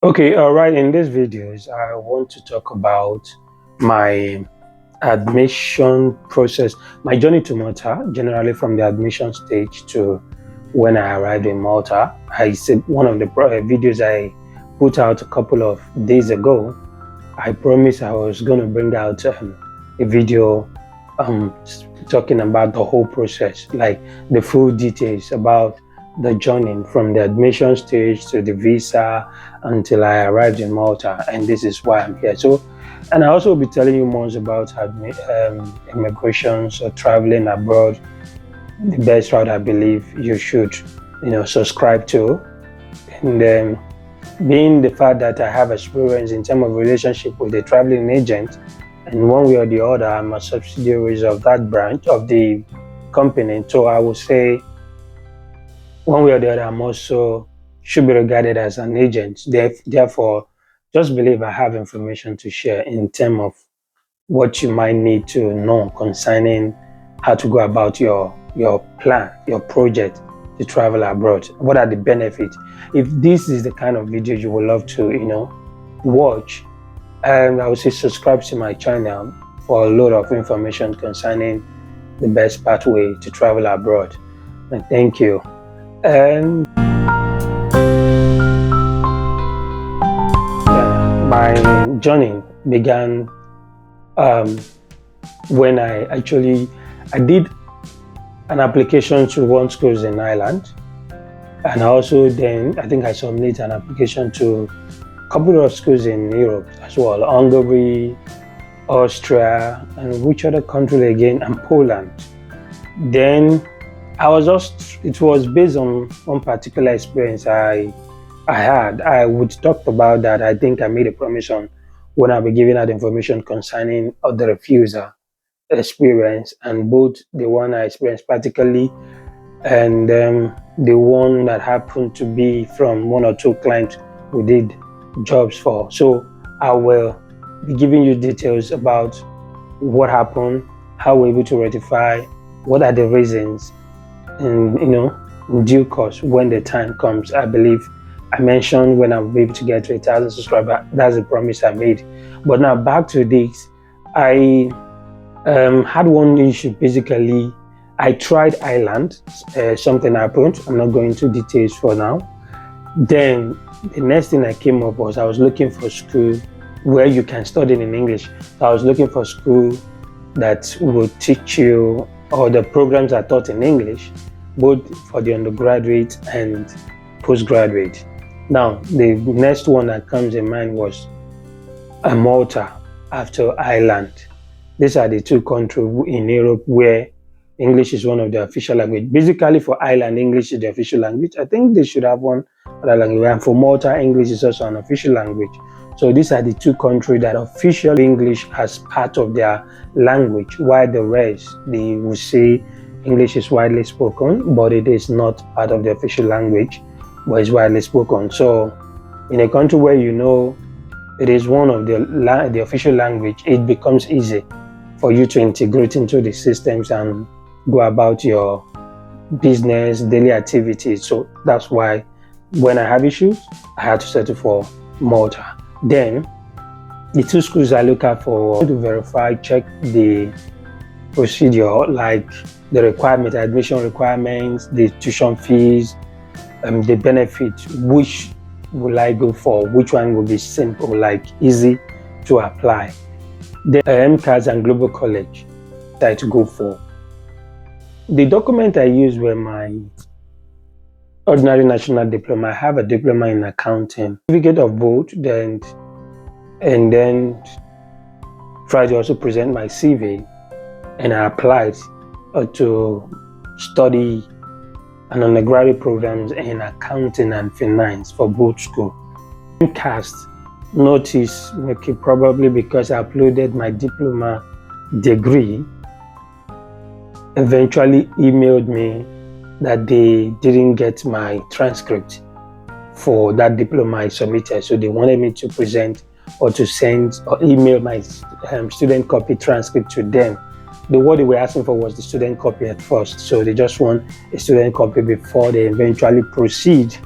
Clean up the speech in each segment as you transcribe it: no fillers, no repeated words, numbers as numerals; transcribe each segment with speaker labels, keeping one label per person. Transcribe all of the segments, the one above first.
Speaker 1: Okay, all right. In this videos, I want to talk about my admission process, my journey to Malta, generally from the admission stage to when I arrived in Malta. I said one of the videos I put out a couple of days ago. I promised I was going to bring out a video um, talking about the whole process, like the full details about the journey from the admission stage to the visa until I arrived in Malta. And this is why I'm here. So, and I also will be telling you more about immigrations or traveling abroad, the best route I believe you should, subscribe to. And being the fact that I have experience in terms of relationship with a traveling agent, and one way or the other, I'm a subsidiary of that branch of the company. So I would say, one way or the other, I'm also should be regarded as an agent. Therefore, just believe I have information to share in terms of what you might need to know concerning how to go about your plan, your project to travel abroad. What are the benefits? If this is the kind of video you would love to, watch, I would say subscribe to my channel for a lot of information concerning the best pathway to travel abroad. And thank you. And my journey began um, when I did an application to one schools in Ireland, and also then I think I submitted an application to a couple of schools in Europe as well, Hungary, Austria, and which other country again, and Poland. Then it was based on one particular experience I had. I would talk about that. I think I made a promise on when I'll be giving out information concerning the refusal experience, and both the one I experienced practically and the one that happened to be from one or two clients we did jobs for. So I will be giving you details about what happened, how we're able to rectify, what are the reasons, and in due course when the time comes. I believe I mentioned when I'll be able to get to 1,000 subscribers. That's the promise I made. But now back to this, I had one issue. Basically, I tried Ireland. Something happened. I'm not going into details for now. Then the next thing I came up was I was looking for school where you can study in English. So I was looking for school that will teach you all the programs are taught in English, both for the undergraduate and postgraduate. Now, the next one that comes in mind was Malta after Ireland. These are the two countries in Europe where English is one of the official language. Basically, for Ireland, English is the official language. I think they should have one other language. And for Malta, English is also an official language. So these are the two countries that officially English as part of their language, while the rest, they will say English is widely spoken, but it is not part of the official language, but it's widely spoken. So in a country where it is one of the official language, it becomes easy for you to integrate into the systems and go about your business, daily activities. So that's why when I have issues, I had to settle for Malta. Then the two schools I look at for to verify, check the procedure, like the requirement, admission requirements, the tuition fees, the benefit, which will I go for, which one will be simple, like easy to apply. The MCAS and Global College that I to go for. The document I used were my ordinary national diploma. I have a diploma in accounting, certificate of both, and then try to also present my CV, and I applied to study an undergraduate programs in accounting and finance for both schools. MCAS notice, okay, probably because I uploaded my diploma degree, eventually emailed me that they didn't get my transcript for that diploma I submitted. So they wanted me to present or to send or email my student copy transcript to them. What they were asking for was the student copy at first. So they just want a student copy before they eventually proceed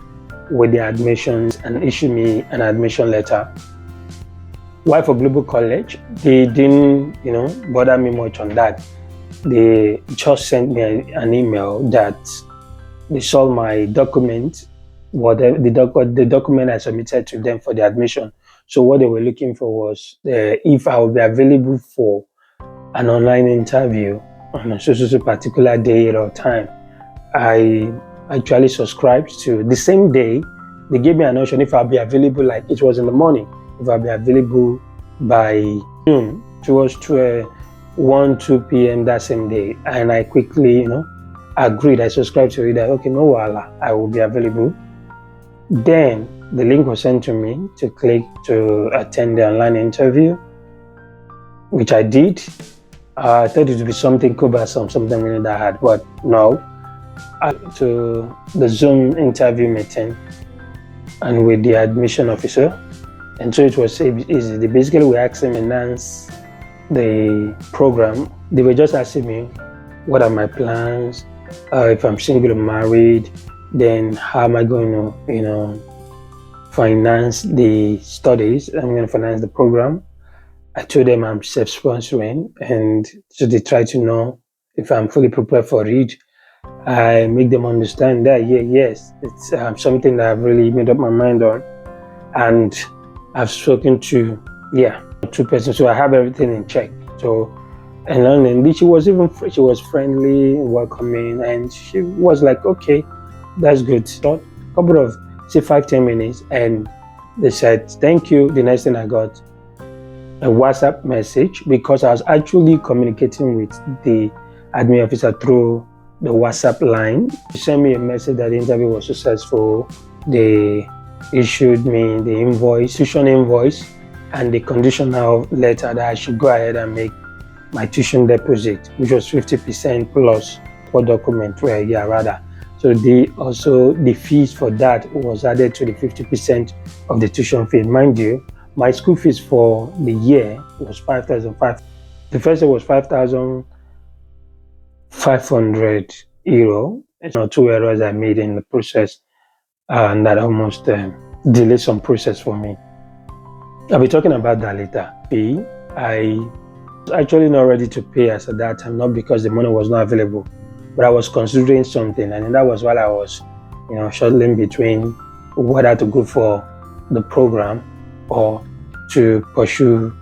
Speaker 1: with the admissions and issued me an admission letter. While for Global College, they didn't, bother me much on that. They just sent me an email that they saw my document, the document I submitted to them for the admission. So what they were looking for was if I would be available for an online interview on a so particular day or time. I actually subscribed to the same day. They gave me an option if I'll be available, like it was in the morning, if I'll be available by noon, towards 1, 2 p.m. that same day. And I quickly, agreed. I subscribed to it that, okay, no wala, I will be available. Then the link was sent to me to click to attend the online interview, which I did. I thought it would be something cumbersome, something really that hard, but no. To the Zoom interview meeting and with the admission officer, and so it was easy. They basically were asking me to enhance the program. They were just asking me what are my plans, if I'm single or married, then how am I going to finance the studies. I'm going to finance the program. I told them I'm self-sponsoring, and so they try to know if I'm fully prepared for it. I make them understand that yes, it's something that I've really made up my mind on, and I've spoken to 2 persons, so I have everything in check. So, and then she was friendly, welcoming, and she was like, okay, that's good. So a couple of 5-10 minutes, and they said thank you. The next thing I got a WhatsApp message, because I was actually communicating with the admin officer through the WhatsApp line. They sent me a message that the interview was successful. They issued me the tuition invoice, and the conditional letter that I should go ahead and make my tuition deposit, which was 50% plus what document rather. So the fees for that was added to the 50% of the tuition fee. Mind you, my school fees for the year was 5,500. The first year was 5,500 euro. It's not 2 errors I made in the process, and that almost delayed some process for me. I'll be talking about that later. I was actually not ready to pay as at that time, not because the money was not available, but I was considering something, and that was while I was, shuttling between whether to go for the program or to pursue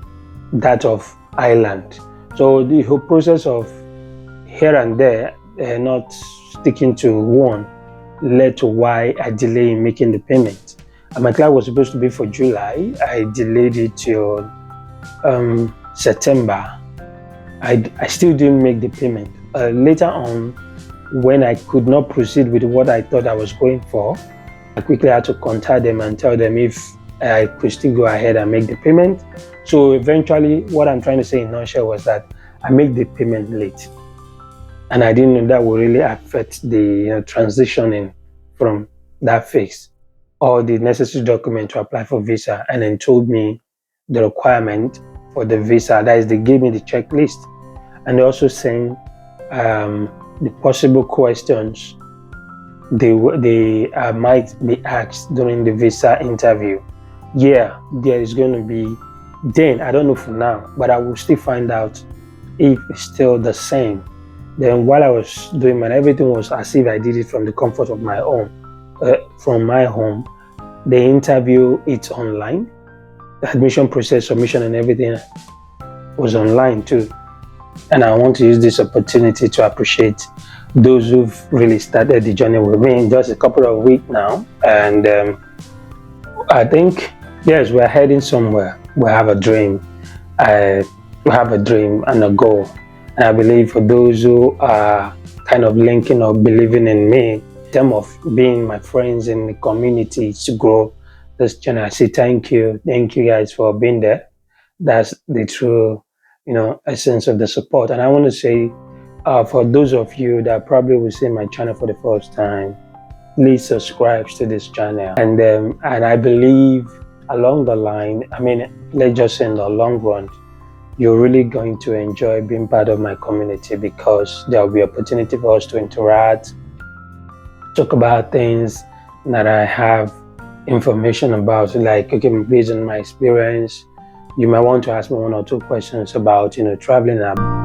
Speaker 1: that of Ireland. So the whole process of here and there, not sticking to one, led to why I delayed in making the payment. And my class was supposed to be for July. I delayed it till September. I still didn't make the payment. Later on, when I could not proceed with what I thought I was going for, I quickly had to contact them and tell them if I could still go ahead and make the payment. So eventually, what I'm trying to say in nutshell was that I made the payment late, and I didn't know that would really affect the transitioning from that phase. All the necessary document to apply for visa, and then told me the requirement for the visa. That is, they gave me the checklist, and they also sent the possible questions they might be asked during the visa interview. Yeah, there is going to be. Then I don't know for now, but I will still find out if it's still the same. Then while I was doing mine, everything was as if I did it from the comfort of my own, from my home. The interview, it's online. The admission process, submission, and everything was online too. And I want to use this opportunity to appreciate those who've really started the journey with me in just a couple of weeks now. And I think, yes, we're heading somewhere. We have a dream. We have a dream and a goal. And I believe for those who are kind of linking or believing in me, in terms of being my friends in the community to grow this channel, I say thank you. Thank you guys for being there. That's the true, essence of the support. And I want to say, for those of you that probably will see my channel for the first time, please subscribe to this channel. And I believe along the line, let's just say in the long run, you're really going to enjoy being part of my community, because there will be opportunity for us to interact, talk about things that I have information about, like, okay, based on my experience, you might want to ask me one or two questions about, traveling abroad.